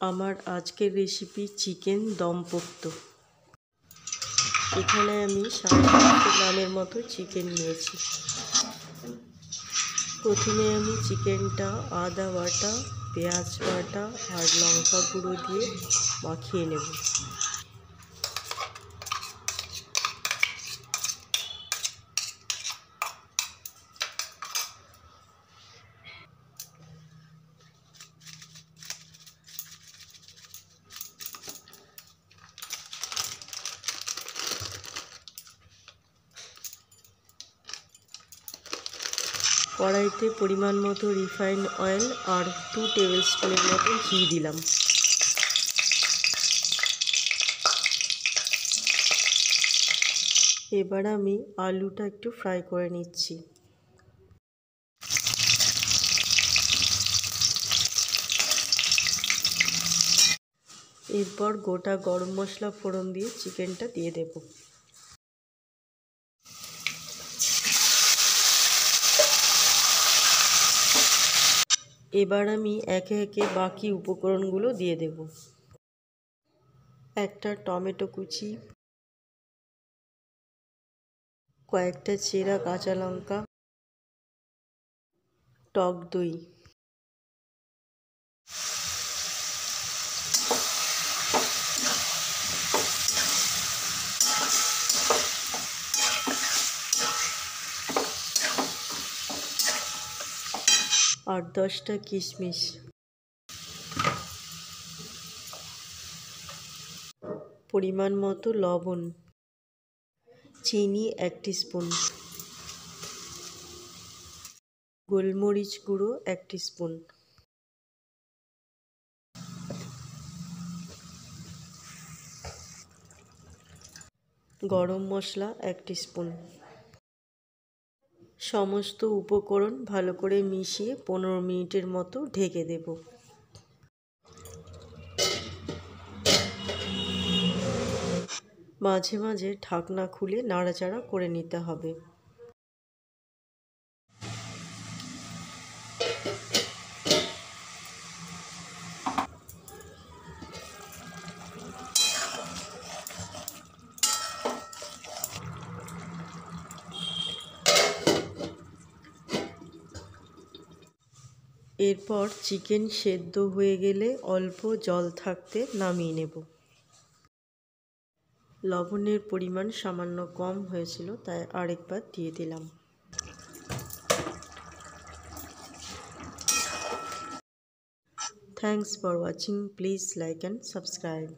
আমার আজকের recipe chicken দম পোক্ত। এখানে আমি 750 গ্রামের মতো চিকেন নিয়েছি। প্রথমে আমি চিকেনটা আদা বাটা, পেঁয়াজ বাটা আর লঙ্কা গুঁড়ো দিয়ে মাখিয়ে নেব। কড়াইতে পরিমাণ মতো রিফাইন্ড অয়েল আর 2 টেবিল স্পুনের মতো ঘি দিলাম। এবার আমি আলুটা একটু ফ্রাই করে নিচ্ছি। এরপর গোটা গরম মশলা ফোড়ন দিয়ে চিকেনটা দিয়ে দেব। এবার আমি একে একে বাকি উপকরণগুলো দিয়ে দেব। একটা টমেটো কুচি, কয়েকটা চেরা কাঁচা লঙ্কা, টক দই, আর 10টা কিশমিশ, পরিমাণ মতো লবণ, চিনি 1 টিস্পুন, গোলমরিচ গুঁড়ো 1 টিস্পুন, গরম মশলা 1 টিস্পুন। সমস্ত উপকরণ ভালো করে মিশিয়ে 15 মিনিটের মতো ঢেকে দেব। মাঝে মাঝে ঢাকনা খুলে নাড়াচাড়া করে নিতে হবে। এরপর চিকেন সেদ্ধ হয়ে গেলে অল্প জল থাকতে নামিয়ে নেব। লবণের পরিমাণ সামান্য কম হয়েছিল, তাই আরেকবার দিয়ে দিলাম। Thanks for watching. Please like and subscribe.